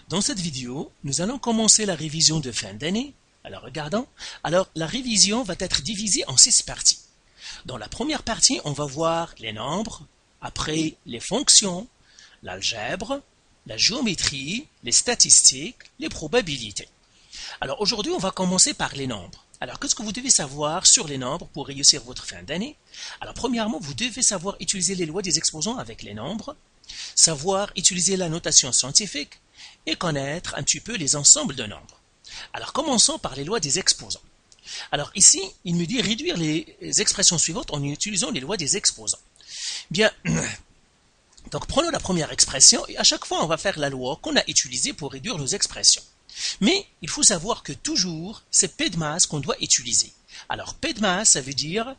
Dans cette vidéo, nous allons commencer la révision de fin d'année. Alors regardons. Alors la révision va être divisée en 6 parties. Dans la première partie, on va voir les nombres, après les fonctions, l'algèbre, la géométrie, les statistiques, les probabilités. Alors aujourd'hui, on va commencer par les nombres. Alors qu'est-ce que vous devez savoir sur les nombres pour réussir votre fin d'année? Alors premièrement, vous devez savoir utiliser les lois des exposants avec les nombres, savoir utiliser la notation scientifique et connaître un petit peu les ensembles de nombres. Alors commençons par les lois des exposants. Alors ici, il me dit réduire les expressions suivantes en utilisant les lois des exposants. Bien, donc prenons la première expression et à chaque fois on va faire la loi qu'on a utilisée pour réduire nos expressions. Mais il faut savoir que toujours c'est P de masse qu'on doit utiliser. Alors P de masse, ça veut dire,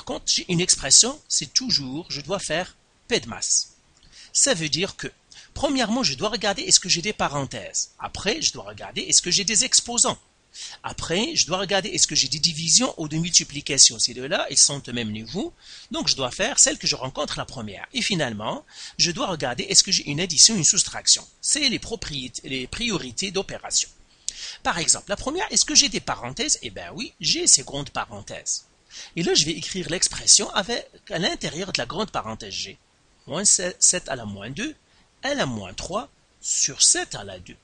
quand j'ai une expression, c'est toujours, je dois faire P de masse. Ça veut dire que, premièrement, je dois regarder est-ce que j'ai des parenthèses. Après, je dois regarder est-ce que j'ai des exposants. Après, je dois regarder est-ce que j'ai des divisions ou des multiplications. Ces deux-là, ils sont au même niveau. Donc, je dois faire celle que je rencontre la première. Et finalement, je dois regarder est-ce que j'ai une addition, une soustraction. C'est les priorités d'opération. Par exemple, la première, est-ce que j'ai des parenthèses? Eh bien oui, j'ai ces grandes parenthèses. Et là, je vais écrire l'expression avec à l'intérieur de la grande parenthèse G. Moins 7 à la moins 2, à la moins 3 sur 7 à la 2.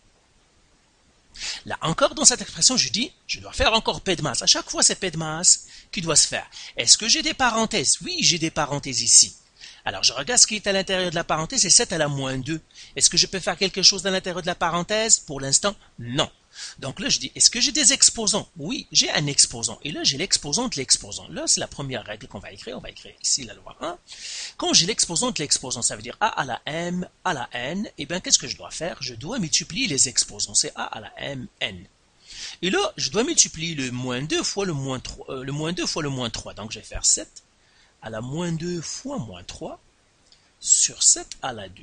Là encore, dans cette expression, je dis, je dois faire encore P de masse. À chaque fois, c'est P de masse qui doit se faire. Est-ce que j'ai des parenthèses? Oui, j'ai des parenthèses ici. Alors, je regarde ce qui est à l'intérieur de la parenthèse, c'est 7 à la moins 2. Est-ce que je peux faire quelque chose à l'intérieur de la parenthèse? Pour l'instant, non. Donc là, je dis, est-ce que j'ai des exposants? Oui, j'ai un exposant. Et là, j'ai l'exposant de l'exposant. Là, c'est la première règle qu'on va écrire. On va écrire ici la loi 1. Quand j'ai l'exposant de l'exposant, ça veut dire A à la M, à la N. Et bien, qu'est-ce que je dois faire? Je dois multiplier les exposants. C'est A à la M, N. Et là, je dois multiplier le moins 2 fois le moins 3. Le moins 2 fois le moins 3. Donc, je vais faire 7 à la moins 2 fois moins 3 sur 7 à la 2.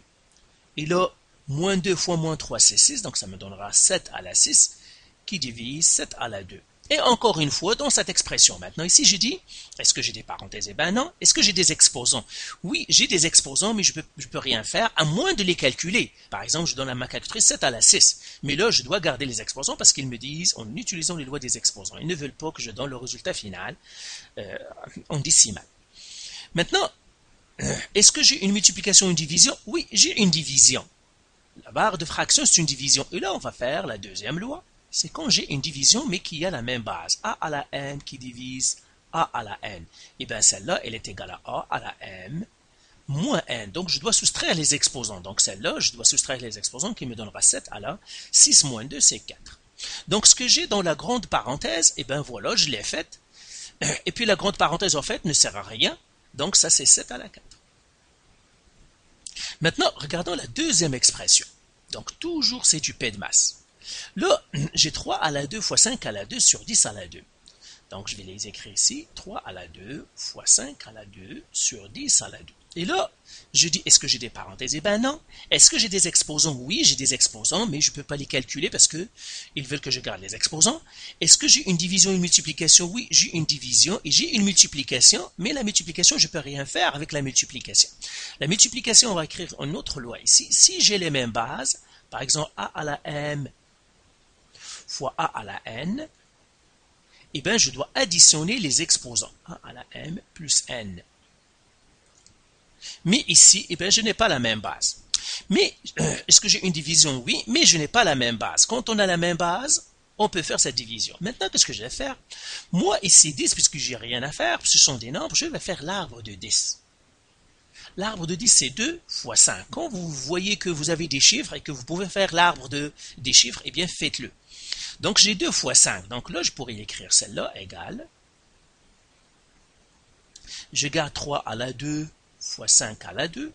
Et là, moins 2 fois moins 3, c'est 6, donc ça me donnera 7 à la 6 qui divise 7 à la 2. Et encore une fois, dans cette expression, maintenant ici, j'ai dit, est-ce que j'ai des parenthèses? Eh bien non. Est-ce que j'ai des exposants? Oui, j'ai des exposants, mais je peux rien faire à moins de les calculer. Par exemple, je donne à ma calculatrice 7 à la 6. Mais là, je dois garder les exposants parce qu'ils me disent, en utilisant les lois des exposants, ils ne veulent pas que je donne le résultat final en décimale. Maintenant, est-ce que j'ai une multiplication ou une division? Oui, j'ai une division. La barre de fraction, c'est une division. Et là, on va faire la deuxième loi. C'est quand j'ai une division, mais qui a la même base. A à la n qui divise A à la n. Et bien, celle-là, elle est égale à A à la m moins n. Donc, je dois soustraire les exposants. Donc, celle-là, je dois soustraire les exposants qui me donnera 7 à la 6 moins 2, c'est 4. Donc, ce que j'ai dans la grande parenthèse, et bien voilà, je l'ai faite. Et puis, la grande parenthèse, en fait, ne sert à rien. Donc, ça, c'est 7 à la 4. Maintenant, regardons la deuxième expression. Donc, toujours, c'est du P de masse. Là, j'ai 3 à la 2 fois 5 à la 2 sur 10 à la 2. Donc, je vais les écrire ici. 3 à la 2 fois 5 à la 2 sur 10 à la 2. Et là, je dis, est-ce que j'ai des parenthèses? Eh bien non. Est-ce que j'ai des exposants? Oui, j'ai des exposants, mais je ne peux pas les calculer parce que ils veulent que je garde les exposants. Est-ce que j'ai une division et une multiplication? Oui, j'ai une division et j'ai une multiplication, mais la multiplication, je ne peux rien faire avec la multiplication. La multiplication, on va écrire une autre loi ici. Si j'ai les mêmes bases, par exemple, A à la M fois A à la N, eh bien, je dois additionner les exposants. A à la M plus N. Mais ici, eh bien, je n'ai pas la même base. Mais, est-ce que j'ai une division? Oui, mais je n'ai pas la même base. Quand on a la même base, on peut faire cette division. Maintenant, qu'est-ce que je vais faire? Moi, ici, 10, puisque j'ai rien à faire, ce sont des nombres, je vais faire l'arbre de 10. L'arbre de 10, c'est 2 fois 5. Quand vous voyez que vous avez des chiffres et que vous pouvez faire l'arbre des chiffres, eh bien, faites-le. Donc, j'ai 2 fois 5. Donc là, je pourrais écrire celle-là égale. Je garde 3 à la 2 fois 5 à la 2.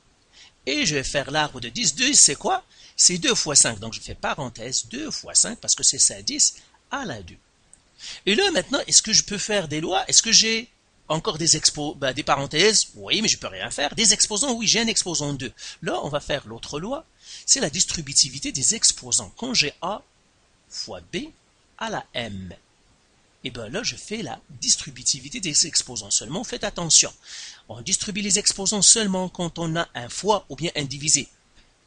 Et je vais faire l'arbre de 10. 2, c'est quoi? C'est 2 fois 5. Donc, je fais parenthèse 2 fois 5 parce que c'est ça 10 à la 2. Et là, maintenant, est-ce que je peux faire des lois? Est-ce que j'ai encore des parenthèses? Oui, mais je ne peux rien faire. Des exposants? Oui, j'ai un exposant 2. Là, on va faire l'autre loi. C'est la distributivité des exposants. Quand j'ai A fois B à la M. Et bien là, je fais la distributivité des exposants seulement. Faites attention. On distribue les exposants seulement quand on a un fois ou bien un divisé.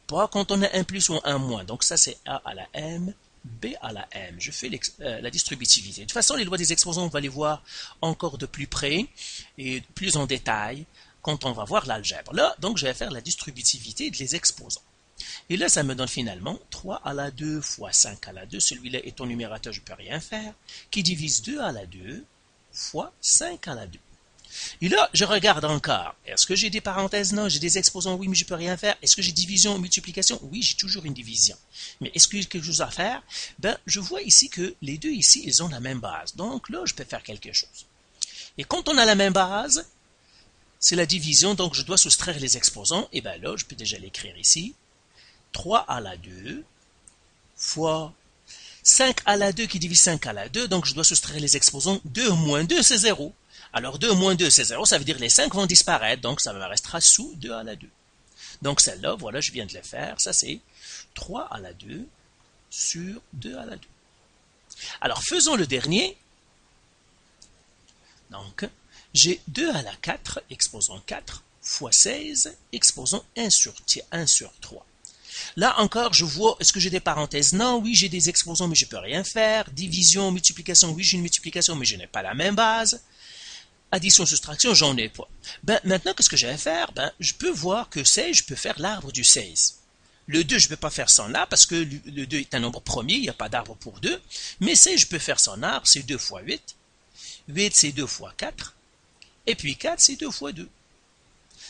pas quand on a un plus ou un moins. Donc ça c'est A à la M, B à la M. Je fais la distributivité. De toute façon, les lois des exposants, on va les voir encore de plus près et plus en détail quand on va voir l'algèbre. Là, donc je vais faire la distributivité des exposants. Et là, ça me donne finalement 3 à la 2 fois 5 à la 2. Celui-là est au numérateur, je ne peux rien faire. Qui divise 2 à la 2 fois 5 à la 2. Et là, je regarde encore. Est-ce que j'ai des parenthèses? Non. J'ai des exposants? Oui, mais je ne peux rien faire. Est-ce que j'ai division ou multiplication? Oui, j'ai toujours une division. Mais est-ce que j'ai quelque chose à faire? Ben, je vois ici que les deux ici, ils ont la même base. Donc là, je peux faire quelque chose. Et quand on a la même base, c'est la division, donc je dois soustraire les exposants. Et bien là, je peux déjà l'écrire ici. 3 à la 2 fois 5 à la 2 qui divise 5 à la 2, donc je dois soustraire les exposants. 2 moins 2, c'est 0. Alors 2 moins 2, c'est 0, ça veut dire que les 5 vont disparaître, donc ça me restera sous 2 à la 2. Donc celle-là, voilà, je viens de le faire, ça c'est 3 à la 2 sur 2 à la 2. Alors faisons le dernier. Donc, j'ai 2 à la 4, exposant 4, fois 16, exposant 1 sur 3. Là encore, je vois, est-ce que j'ai des parenthèses? Non, oui, j'ai des exposants, mais je ne peux rien faire. Division, multiplication, oui, j'ai une multiplication, mais je n'ai pas la même base. Addition, soustraction, j'en ai pas. Ben, maintenant, qu'est-ce que je vais faire? Ben, je peux voir que 16, je peux faire l'arbre du 16. Le 2, je ne peux pas faire son arbre parce que le 2 est un nombre premier, il n'y a pas d'arbre pour 2. Mais 16, je peux faire son arbre, c'est 2 fois 8. 8, c'est 2 fois 4. Et puis 4, c'est 2 fois 2.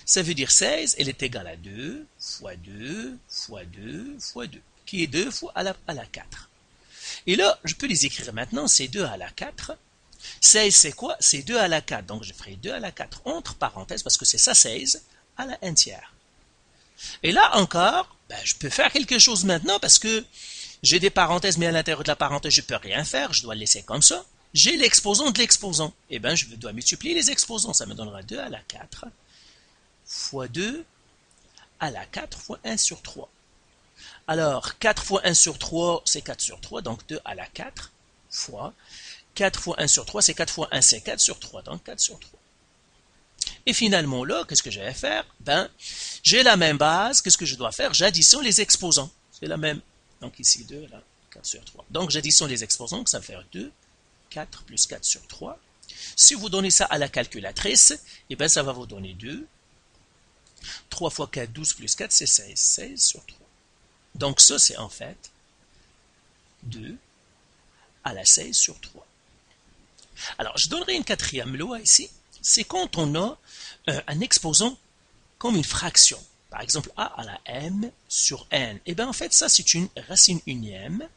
Ça veut dire 16, elle est égale à 2 fois 2 fois 2 fois 2, qui est 2 fois à la 4. Et là, je peux les écrire maintenant, c'est 2 à la 4. 16, c'est quoi? C'est 2 à la 4. Donc, je ferai 2 à la 4 entre parenthèses, parce que c'est ça 16 à la 1 tiers. Et là encore, ben, je peux faire quelque chose maintenant, parce que j'ai des parenthèses, mais à l'intérieur de la parenthèse, je ne peux rien faire, je dois le laisser comme ça. J'ai l'exposant de l'exposant. Et bien, je dois multiplier les exposants. Ça me donnera 2 à la 4 fois 2 à la 4 fois 1 sur 3. Alors, 4 fois 1 sur 3, c'est 4 sur 3, donc 2 à la 4 fois 4 fois 1 sur 3, c'est 4 fois 1, c'est 4 sur 3, donc 4 sur 3. Et finalement, là, qu'est-ce que je vais faire? Ben, j'ai la même base, qu'est-ce que je dois faire? J'additionne les exposants. C'est la même. Donc ici, 2, là, 4 sur 3. Donc, j'additionne les exposants, donc ça va faire 2, 4 plus 4 sur 3. Si vous donnez ça à la calculatrice, eh ben, ça va vous donner 2. 3 fois 4, 12 plus 4, c'est 16. 16 sur 3. Donc ça, c'est en fait 2 à la 16 sur 3. Alors, je donnerai une quatrième loi ici. C'est quand on a un exposant comme une fraction. Par exemple, a à la m sur n. Et bien, en fait, ça, c'est une racine unième.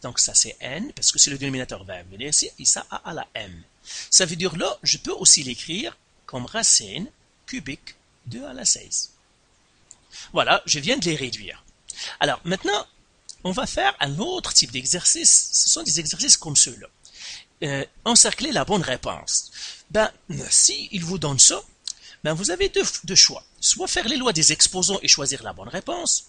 Donc, ça, c'est n, parce que c'est le dénominateur va venir ici. Et ça, a à la m. Ça veut dire là, je peux aussi l'écrire comme racine cubique 2 à la 16. Voilà, je viens de les réduire. Alors, maintenant, on va faire un autre type d'exercice. Ce sont des exercices comme ceux-là. Encercler la bonne réponse. Ben, si il vous donne ça, ben vous avez deux choix. Soit faire les lois des exposants et choisir la bonne réponse,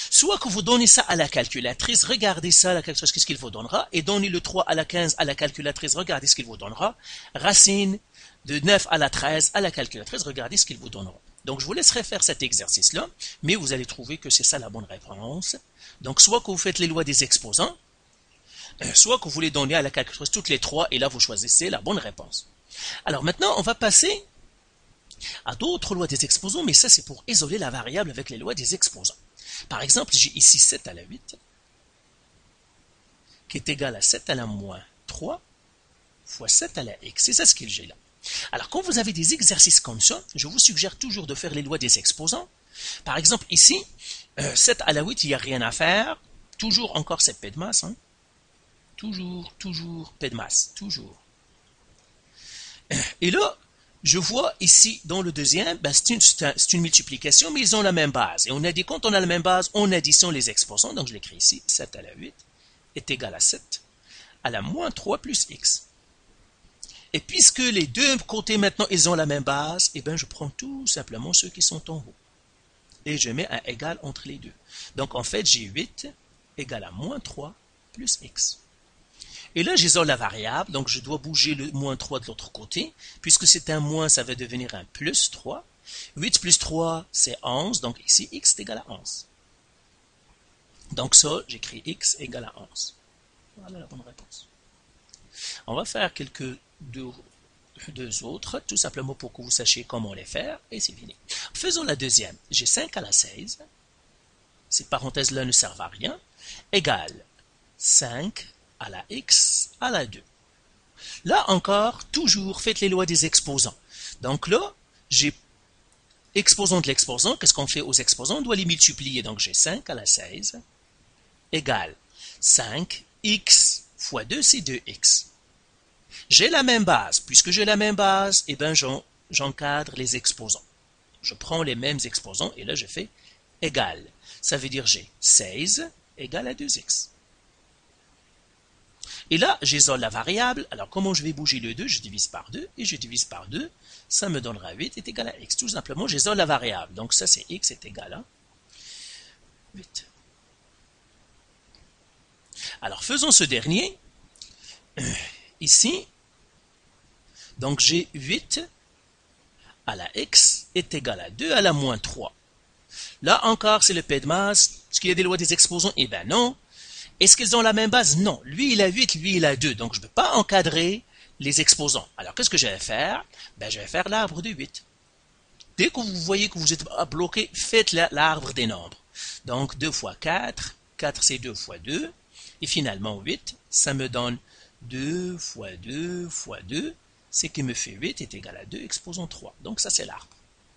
soit que vous donnez ça à la calculatrice, regardez ça à la calculatrice, qu'est-ce qu'il vous donnera, et donnez le 3 à la 15 à la calculatrice, regardez ce qu'il vous donnera, racine de 9 à la 13 à la calculatrice, regardez ce qu'il vous donnera. Donc je vous laisserai faire cet exercice-là, mais vous allez trouver que c'est ça la bonne réponse. Donc soit que vous faites les lois des exposants, soit que vous les donnez à la calculatrice toutes les trois, et là vous choisissez la bonne réponse. Alors maintenant, on va passer à d'autres lois des exposants, mais ça c'est pour isoler la variable avec les lois des exposants. Par exemple, j'ai ici 7 à la 8, qui est égal à 7 à la moins 3, fois 7 à la x. C'est ça ce que j'ai là. Alors, quand vous avez des exercices comme ça, je vous suggère toujours de faire les lois des exposants. Par exemple, ici, 7 à la 8, il n'y a rien à faire. Toujours encore cette paix de masse. Hein? Toujours paix de masse. Toujours. Et là, je vois ici, dans le deuxième, ben, c'est une multiplication, mais ils ont la même base. Et on a dit, quand on a la même base, on additionne les exposants. Donc, je l'écris ici. 7 à la 8 est égal à 7 à la moins 3 plus x. Et puisque les deux côtés maintenant, ils ont la même base, eh bien, je prends tout simplement ceux qui sont en haut. Et je mets un égal entre les deux. Donc, en fait, j'ai 8 égale à moins 3 plus x. Et là, j'isole la variable, donc je dois bouger le moins 3 de l'autre côté. Puisque c'est un moins, ça va devenir un plus 3. 8 plus 3, c'est 11, donc ici, x est égal à 11. Donc ça, j'écris x égale à 11. Voilà la bonne réponse. On va faire deux autres, tout simplement pour que vous sachiez comment les faire, et c'est fini. Faisons la deuxième. J'ai 5 à la 16. Ces parenthèses-là ne servent à rien. Égale 5 à la x à la 2. Là encore, toujours, faites les lois des exposants. Donc là, j'ai exposant de l'exposant. Qu'est-ce qu'on fait aux exposants? On doit les multiplier. Donc j'ai 5 à la 16 égale 5x fois 2, c'est 2x. J'ai la même base. Puisque j'ai la même base, eh bien, j'encadre les exposants. Je prends les mêmes exposants et là, je fais égal. Ça veut dire j'ai 16 égale à 2x. Et là, j'isole la variable. Alors, comment je vais bouger le 2? Je divise par 2 et je divise par 2. Ça me donnera 8 est égal à x. Tout simplement, j'isole la variable. Donc, ça, c'est x est égal à 8. Alors, faisons ce dernier. Ici, donc j'ai 8 à la x est égal à 2 à la moins 3. Là encore, c'est le P de masse. Est-ce qu'il y a des lois des exposants? Eh bien non. Est-ce qu'ils ont la même base? Non. Lui, il a 8, lui, il a 2. Donc, je ne peux pas encadrer les exposants. Alors, qu'est-ce que je vais faire? Ben, je vais faire l'arbre de 8. Dès que vous voyez que vous êtes bloqué, faites l'arbre des nombres. Donc, 2 fois 4. 4, c'est 2 fois 2. Et finalement, 8, ça me donne 2 fois 2 fois 2. Ce qui me fait 8 est égal à 2, exposant 3. Donc, ça, c'est l'arbre.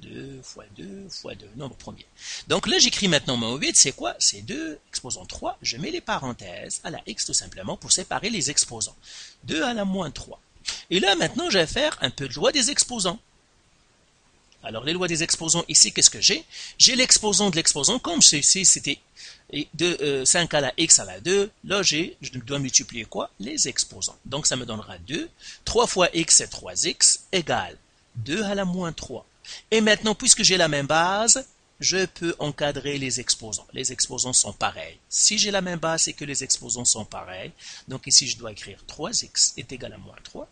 2 fois 2 fois 2, nombre premier. Donc là, j'écris maintenant mon 8, c'est quoi? C'est 2, exposant 3. Je mets les parenthèses à la x tout simplement pour séparer les exposants. 2 à la moins 3. Et là, maintenant, je vais faire un peu de loi des exposants. Alors, les lois des exposants, ici, qu'est-ce que j'ai? J'ai l'exposant de l'exposant, comme ceci, c'était 5 à la x à la 2. Là, je dois multiplier quoi? Les exposants. Donc, ça me donnera 2. 3 fois x, c'est 3x, égale 2 à la moins 3. Et maintenant, puisque j'ai la même base, je peux encadrer les exposants. Les exposants sont pareils. Si j'ai la même base, c'est que les exposants sont pareils. Donc ici, je dois écrire 3x est égal à moins 3.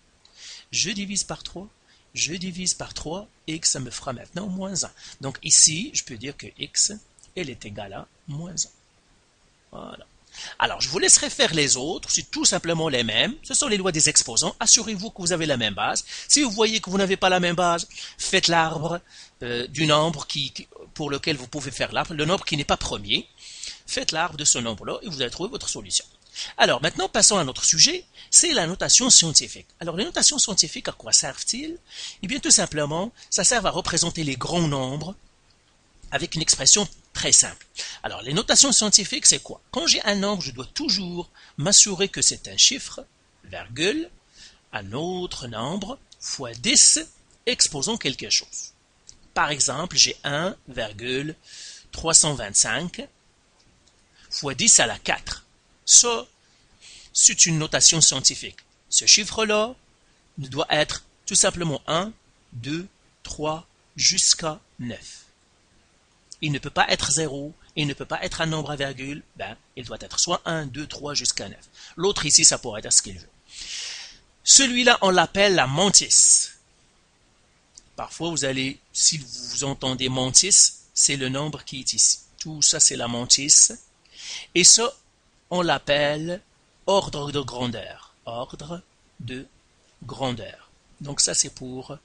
Je divise par 3. Je divise par 3. X, ça me fera maintenant moins 1. Donc ici, je peux dire que x, elle est égale à moins 1. Voilà. Alors, je vous laisserai faire les autres, c'est tout simplement les mêmes. Ce sont les lois des exposants. Assurez-vous que vous avez la même base. Si vous voyez que vous n'avez pas la même base, faites l'arbre du nombre pour lequel vous pouvez faire l'arbre, le nombre qui n'est pas premier. Faites l'arbre de ce nombre-là et vous allez trouver votre solution. Alors, maintenant, passons à notre sujet, c'est la notation scientifique. Alors, les notations scientifiques, à quoi servent-ils? Eh bien, tout simplement, ça sert à représenter les grands nombres avec une expression très simple. Alors, les notations scientifiques, c'est quoi? Quand j'ai un nombre, je dois toujours m'assurer que c'est un chiffre, virgule, un autre nombre, fois 10, exposant quelque chose. Par exemple, j'ai 1,325 fois 10 à la 4. Ça, c'est une notation scientifique. Ce chiffre-là doit être tout simplement 1, 2, 3, jusqu'à 9. Il ne peut pas être 0, il ne peut pas être un nombre à virgule, ben, il doit être soit 1, 2, 3 jusqu'à 9. L'autre ici, ça pourrait être ce qu'il veut. Celui-là, on l'appelle la mantis. Parfois, vous allez, si vous entendez mantis, c'est le nombre qui est ici. Tout ça, c'est la mantis. Et ça, on l'appelle ordre de grandeur. Ordre de grandeur. Donc ça, c'est pour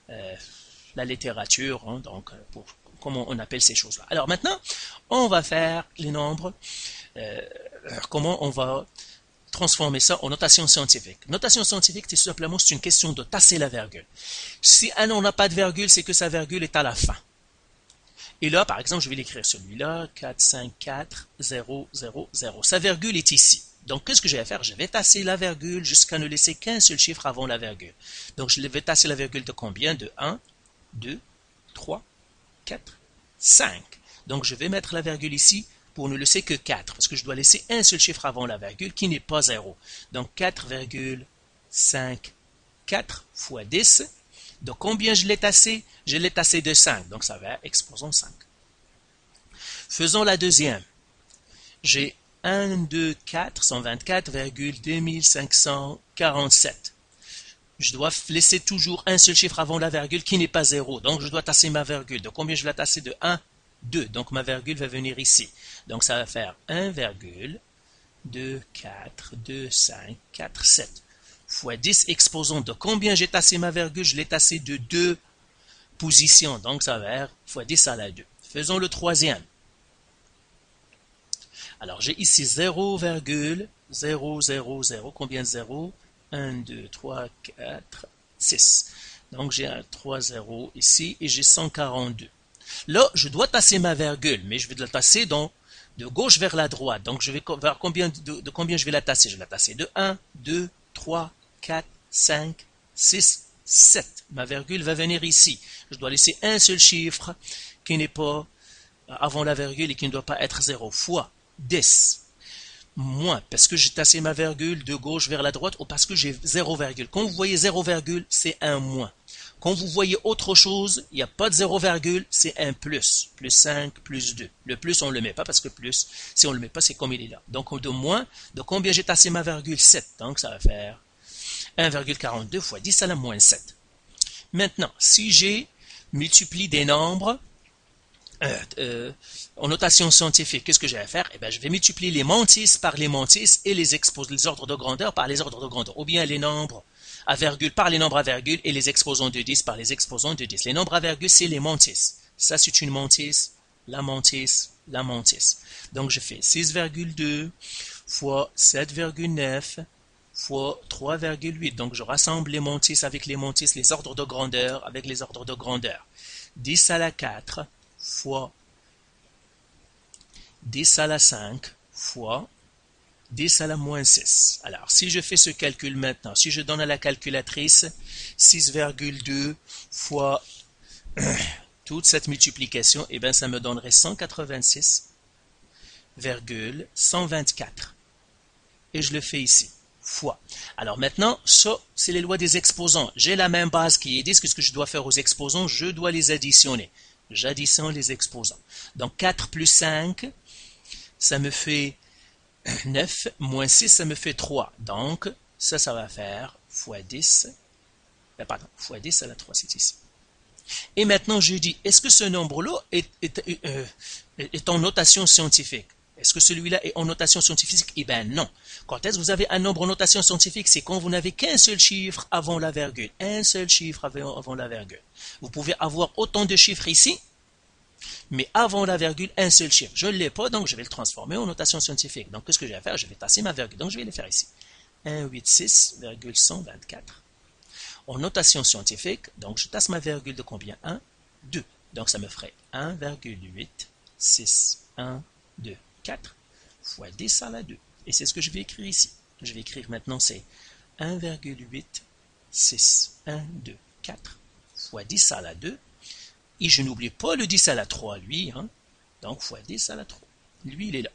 la littérature, hein, donc pour comment on appelle ces choses-là. Alors maintenant, on va faire les nombres, comment on va transformer ça en notation scientifique. Notation scientifique, c'est simplement une question de tasser la virgule. Si un nom n'a pas de virgule, c'est que sa virgule est à la fin. Et là, par exemple, je vais l'écrire celui-là, 4, 5, 4, 0, 0, 0. Sa virgule est ici. Donc, qu'est-ce que je vais faire? Je vais tasser la virgule jusqu'à ne laisser qu'un seul chiffre avant la virgule. Donc, je vais tasser la virgule de combien? De 1, 2, 3, 4, 5. Donc, je vais mettre la virgule ici pour ne laisser que 4, parce que je dois laisser un seul chiffre avant la virgule qui n'est pas 0. Donc, 4,54 fois 10. Donc, combien je l'ai tassé? Je l'ai tassé de 5. Donc, ça va être exposant 5. Faisons la deuxième. J'ai 124,2547. Je dois laisser toujours un seul chiffre avant la virgule qui n'est pas 0. Donc, je dois tasser ma virgule. De combien je vais la tasser? De 1. 2. Donc ma virgule va venir ici. Donc ça va faire 1,24254 fois 10 exposant de combien j'ai tassé ma virgule? Je l'ai tassé de 2 positions. Donc ça va faire fois 10 à la 2. Faisons le troisième. Alors j'ai ici 0,000. Combien de 0? 1, 2, 3, 4, 6. Donc j'ai un 3 0 ici et j'ai 142. Là, je dois tasser ma virgule, mais je vais la tasser de gauche vers la droite. Donc je vais vers combien de combien je vais la tasser? Je vais la tasser de 1, 2, 3, 4, 5, 6, 7. Ma virgule va venir ici. Je dois laisser un seul chiffre qui n'est pas avant la virgule et qui ne doit pas être 0 fois 10. Moins, parce que j'ai tassé ma virgule de gauche vers la droite ou parce que j'ai 0, quand vous voyez 0, c'est un moins. Quand vous voyez autre chose, il n'y a pas de 0, c'est un plus. Plus 5, plus 2. Le plus, on ne le met pas parce que plus, si on ne le met pas, c'est comme il est là. Donc, de moins, de combien j'ai tassé ma virgule? 7. Donc, ça va faire 1,42 fois 10 à la moins 7. Maintenant, si j'ai multiplié des nombres en notation scientifique, qu'est-ce que j'ai à faire? Eh bien, je vais multiplier les mantis par les mantis et les ordres de grandeur par les ordres de grandeur. Ou bien les nombres à virgule par les nombres à virgule et les exposants de 10 par les exposants de 10. Les nombres à virgule, c'est les mantis. Ça, c'est une mantis, la mantis, la mantis. Donc, je fais 6,2 fois 7,9 fois 3,8. Donc, je rassemble les mantis avec les mantis, les ordres de grandeur avec les ordres de grandeur. 10 à la 4 fois 10 à la 5 fois 10 à la moins 6. Alors, si je fais ce calcul maintenant, si je donne à la calculatrice 6,2 fois toute cette multiplication, eh bien, ça me donnerait 186,124. Et je le fais ici, fois. Alors maintenant, ça, c'est les lois des exposants. J'ai la même base qui est 10. Qu'est-ce que je dois faire aux exposants? Je dois les additionner. J'additionne les exposants. Donc, 4 plus 5, ça me fait 9, moins 6, ça me fait 3. Donc, ça va faire fois 10. Fois 10 à la 3, c'est ici. Et maintenant, je dis, est-ce que ce nombre-là est en notation scientifique? Est-ce que celui-là est en notation scientifique? Eh bien, non. Quand est-ce que vous avez un nombre en notation scientifique? C'est quand vous n'avez qu'un seul chiffre avant la virgule. Un seul chiffre avant la virgule. Vous pouvez avoir autant de chiffres ici, mais avant la virgule, un seul chiffre. Je ne l'ai pas, donc je vais le transformer en notation scientifique. Donc, qu'est-ce que je vais faire? Je vais tasser ma virgule. Donc, je vais le faire ici. 186,124. En notation scientifique, donc je tasse ma virgule de combien? 1, 2. Donc, ça me ferait 1,8612 fois 10 à la 2. Et c'est ce que je vais écrire ici. Je vais écrire maintenant, c'est 1,8612 fois 10 à la 2. Et je n'oublie pas le 10 à la 3, lui. Hein? Donc, fois 10 à la 3. Lui, il est là.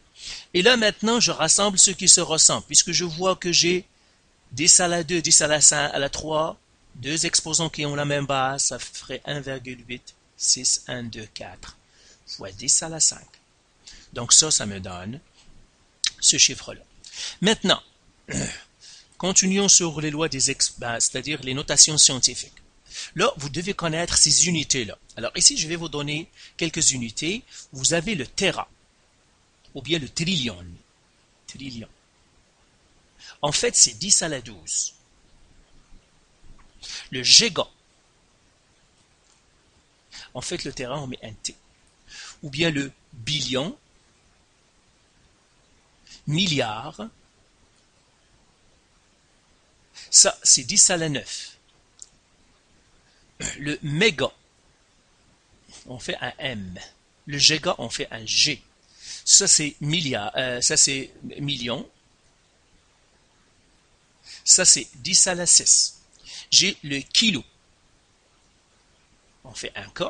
Et là, maintenant, je rassemble ce qui se ressemble. Puisque je vois que j'ai 10 à la 2, 10 à la 5, à la 3, deux exposants qui ont la même base, ça ferait 1,86124 fois 10 à la 5. Donc, ça me donne ce chiffre-là. Maintenant, continuons sur les lois des c'est-à-dire les notations scientifiques. Là, vous devez connaître ces unités-là. Alors ici, je vais vous donner quelques unités. Vous avez le téra, ou bien le trillion. Trillion. En fait, c'est 10 à la 12. Le giga. En fait, le téra, on met un T. Ou bien le billion. Milliard. Ça, c'est 10 à la 9. Le méga, on fait un M. Le giga, on fait un G. Ça, c'est milliard. Ça, c'est million. Ça, c'est 10 à la 6. J'ai le kilo. On fait un K.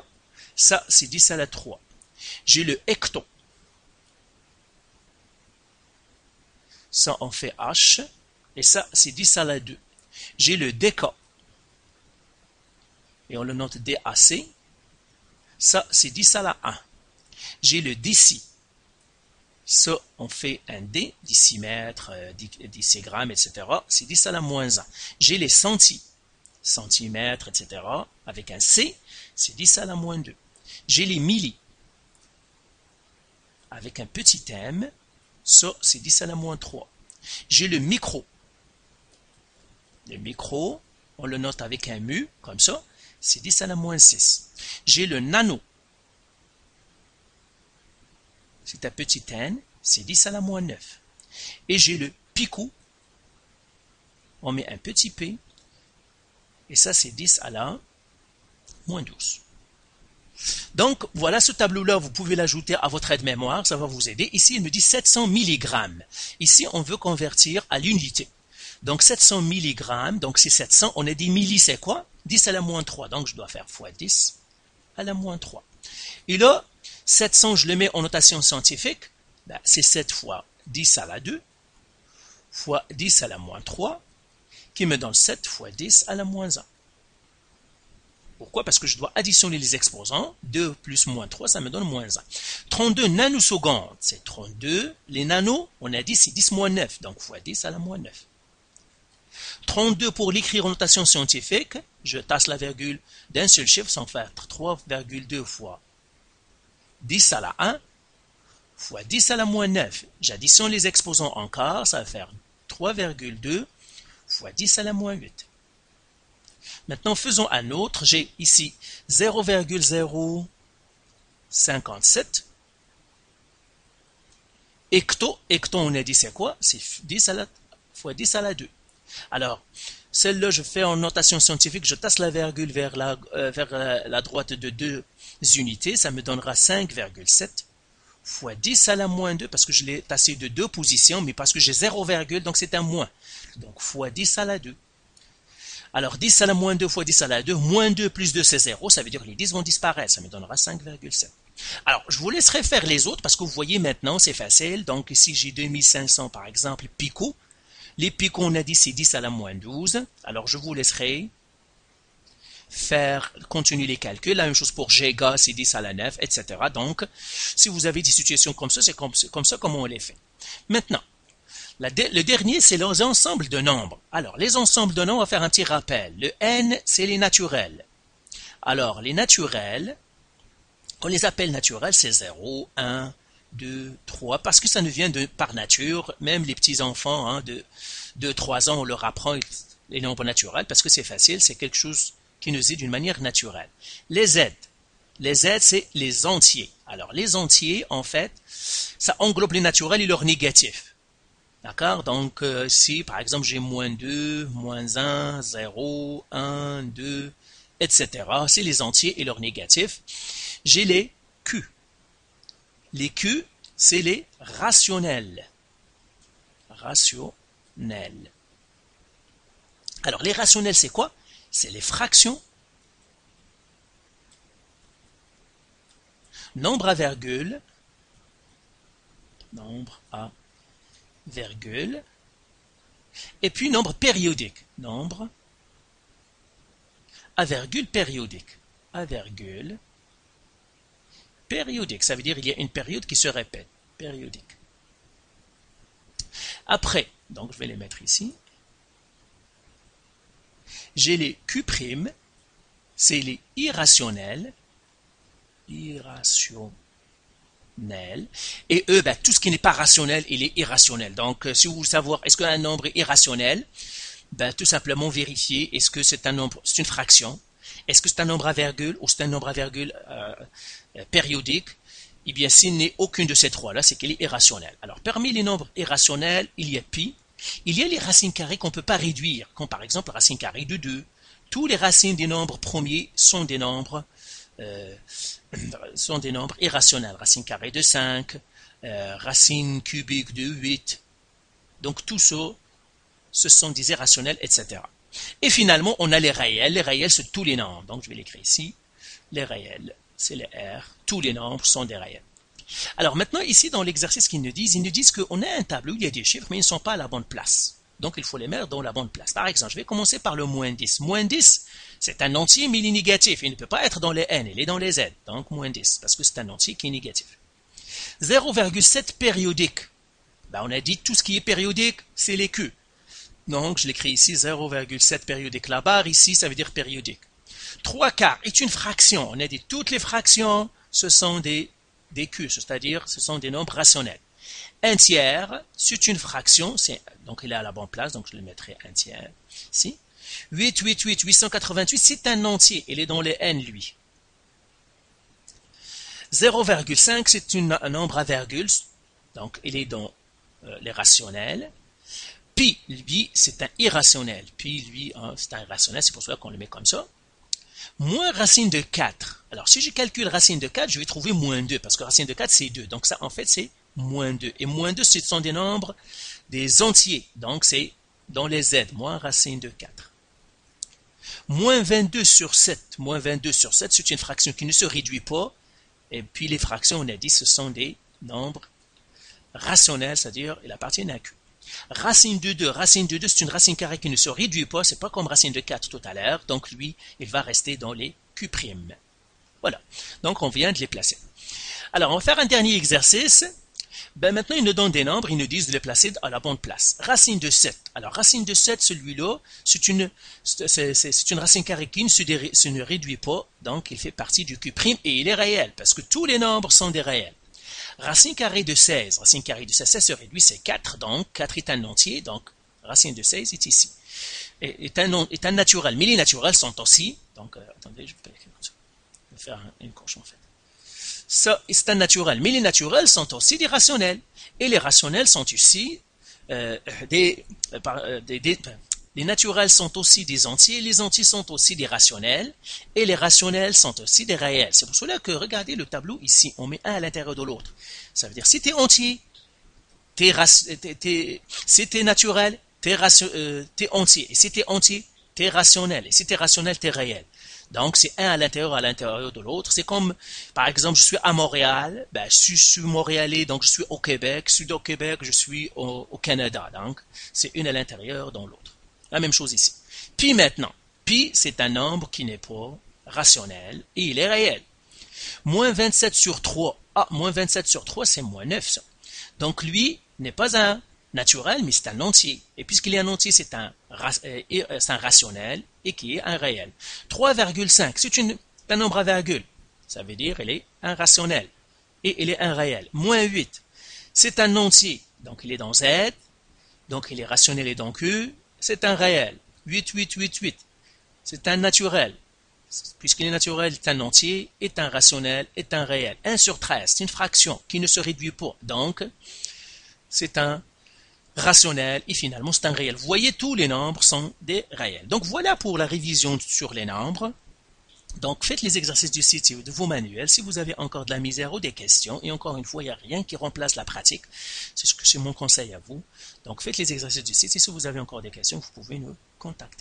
Ça, c'est 10 à la 3. J'ai le hecto. Ça, on fait H. Et ça, c'est 10 à la 2. J'ai le déca. Et on le note DAC. Ça, c'est 10 à la 1. J'ai le déci. Ça, on fait un D, décimètre, décigramme, etc. C'est 10 à la moins 1. J'ai les centimètres, etc. Avec un C, c'est 10 à la moins 2. J'ai les milli. avec un petit m, ça c'est 10 à la moins 3. J'ai le micro. Le micro, on le note avec un mu, comme ça, c'est 10 à la moins 6. J'ai le nano. C'est un petit n, c'est 10 à la moins 9. Et j'ai le pico. On met un petit p. Et ça, c'est 10 à la moins 12. Donc, voilà ce tableau-là, vous pouvez l'ajouter à votre aide-mémoire, ça va vous aider. Ici, il me dit 700 mg. Ici, on veut convertir à l'unité. Donc, 700 mg, donc c'est 700, on a dit milli, c'est quoi? 10 à la moins 3, donc je dois faire fois 10 à la moins 3. Et là, 700, je le mets en notation scientifique, ben, c'est 7 fois 10 à la 2, fois 10 à la moins 3, qui me donne 7 fois 10 à la moins 1. Pourquoi? Parce que je dois additionner les exposants. 2 plus moins 3, ça me donne moins 1. 32 nanosecondes, c'est 32. Les nanos, on a dit c'est 10 moins 9, donc fois 10 à la moins 9. 32 pour l'écrire en notation scientifique, je tasse la virgule d'un seul chiffre, ça va faire 3,2 fois 10 à la 1 fois 10 à la moins 9. J'additionne les exposants en quart, ça va faire 3,2 fois 10 à la moins 8. Maintenant, faisons un autre. J'ai ici 0,057. Hecto, on a dit c'est quoi? C'est 10 à la fois 10 à la 2. Alors, celle-là, je fais en notation scientifique, je tasse la virgule vers la droite de 2 unités, ça me donnera 5,7 fois 10 à la moins 2, parce que je l'ai tassé de 2 positions, mais parce que j'ai 0, donc c'est un moins. Donc, fois 10 à la 2. Alors, 10 à la moins 2 fois 10 à la 2, moins 2 plus 2, c'est 0, ça veut dire que les 10 vont disparaître, ça me donnera 5,7. Alors, je vous laisserai faire les autres, parce que vous voyez maintenant, c'est facile. Donc, ici, j'ai 2500, par exemple, picots. Les picots, on a dit, c'est 10 à la moins 12. Alors, je vous laisserai continuer les calculs. La même chose pour giga, c'est 10 à la 9, etc. Donc, si vous avez des situations comme ça, c'est comme ça comme on les fait. Maintenant, le dernier, c'est les ensembles de nombres. Alors, les ensembles de nombres, on va faire un petit rappel. Le n, c'est les naturels. Alors, les naturels, on les appelle naturels, c'est 0, 1, 2, 3, parce que ça nous vient par nature. Même les petits-enfants hein, de 2, 3 ans, on leur apprend les nombres naturels, parce que c'est facile, c'est quelque chose qui nous est d'une manière naturelle. Les z, c'est les entiers. Alors, les entiers, en fait, ça englobe les naturels et leurs négatifs. D'accord? Donc, si, par exemple, j'ai moins 2, moins 1, 0, 1, 2, etc. C'est les entiers et leurs négatifs. J'ai les Q. Les Q, c'est les rationnels. Rationnels. Alors, les rationnels, c'est quoi? C'est les fractions. Nombre à virgule. Nombre à virgule, et puis nombre périodique, nombre à virgule périodique, à virgule périodique, ça veut dire il y a une période qui se répète, périodique. Après, donc je vais les mettre ici, j'ai les Q', c'est les irrationnels, et eux, ben, tout ce qui n'est pas rationnel, il est irrationnel. Donc, si vous voulez savoir est-ce qu'un nombre est irrationnel, ben, tout simplement vérifier est-ce que c'est un nombre, c'est une fraction, est-ce que c'est un nombre à virgule ou c'est un nombre à virgule périodique. Eh bien, s'il n'est aucune de ces trois-là, c'est qu'il est irrationnel. Alors, parmi les nombres irrationnels, il y a pi, il y a les racines carrées qu'on ne peut pas réduire, comme par exemple la racine carrée de 2. Tous les racines des nombres premiers sont des nombres irrationnels. Racine carrée de 5, racine cubique de 8. Donc tout ça, ce sont des irrationnels, etc. Et finalement, on a les réels. Les réels, c'est tous les nombres. Donc je vais l'écrire ici. Les réels, c'est les R. Tous les nombres sont des réels. Alors maintenant, ici, dans l'exercice qu'ils nous disent qu'on a un tableau où il y a des chiffres, mais ils ne sont pas à la bonne place. Donc il faut les mettre dans la bonne place. Par exemple, je vais commencer par le moins 10. Moins 10, c'est un entier, mais il est négatif. Il ne peut pas être dans les n, il est dans les z. Donc moins 10, parce que c'est un entier qui est négatif. 0,7 périodique. Ben, on a dit tout ce qui est périodique, c'est les Q. Donc je l'écris ici, 0,7 périodique. La barre ici, ça veut dire périodique. 3 quarts est une fraction. On a dit toutes les fractions, ce sont des des Q, c'est-à-dire ce sont des nombres rationnels. Un tiers, c'est une fraction, donc il est à la bonne place, donc je le mettrai un tiers ici. 888, c'est un entier, il est dans les n, lui. 0,5, c'est un nombre à virgule, donc il est dans les rationnels. Pi, lui, c'est un irrationnel. Pi, lui, c'est un irrationnel, c'est pour cela qu'on le met comme ça. Moins racine de 4. Alors, si je calcule racine de 4, je vais trouver moins 2, parce que racine de 4, c'est 2. Donc, ça, en fait, c'est moins 2. Et moins 2, ce sont des nombres, des entiers. Donc, c'est dans les Z, moins racine de 4. Moins 22 sur 7. Moins 22 sur 7, c'est une fraction qui ne se réduit pas. Et puis, les fractions, on a dit, ce sont des nombres rationnels, c'est-à-dire, ils appartiennent à Q. Racine de 2, c'est une racine carrée qui ne se réduit pas, c'est pas comme racine de 4 tout à l'heure, donc lui, il va rester dans les Q'. Voilà, donc on vient de les placer. Alors, on va faire un dernier exercice. Maintenant, ils nous donnent des nombres, ils nous disent de les placer à la bonne place. Racine de 7. Alors, racine de 7, celui-là, c'est une racine carrée qui ne se réduit pas, donc il fait partie du Q' et il est réel, parce que tous les nombres sont des réels. Racine carrée de 16, ça se réduit, c'est 4, donc 4 est un entier, donc racine de 16 est ici. Est un naturel, mais les naturels sont aussi, donc attendez, je vais faire une coche en fait. Ça, c'est un naturel, mais les naturels sont aussi des rationnels, et les rationnels sont ici les naturels sont aussi des entiers, les entiers sont aussi des rationnels, et les rationnels sont aussi des réels. C'est pour cela que, regardez le tableau ici, on met un à l'intérieur de l'autre. Ça veut dire, si t'es entier, si t'es naturel, t'es entier. Et si t'es entier, t'es rationnel. Et si t'es rationnel, t'es réel. Donc, c'est un à l'intérieur de l'autre. C'est comme, par exemple, je suis à Montréal, ben, je suis montréalais, donc je suis au Québec. Je suis au Québec, je suis au Canada. Donc, c'est une à l'intérieur dans l'autre. La même chose ici. Pi maintenant. Pi, c'est un nombre qui n'est pas rationnel et il est réel. Moins 27 sur 3. Ah, moins 27 sur 3, c'est moins 9, ça. Donc, lui n'est pas un naturel, mais c'est un entier. Et puisqu'il est un entier, c'est un rationnel et qui est un réel. 3,5, c'est un nombre à virgule. Ça veut dire qu'il est un rationnel et il est un réel. Moins 8, c'est un entier. Donc, il est dans Z. Donc, il est rationnel et dans Q. C'est un réel. 8. C'est un naturel. Puisqu'il est naturel, est un entier, est un rationnel, est un réel. 1 sur 13, c'est une fraction qui ne se réduit pas. Donc, c'est un rationnel et finalement, c'est un réel. Vous voyez, tous les nombres sont des réels. Donc, voilà pour la révision sur les nombres. Donc, faites les exercices du site et de vos manuels. Si vous avez encore de la misère ou des questions, et encore une fois, il n'y a rien qui remplace la pratique. C'est mon conseil à vous. Donc, faites les exercices du site et si vous avez encore des questions, vous pouvez nous contacter.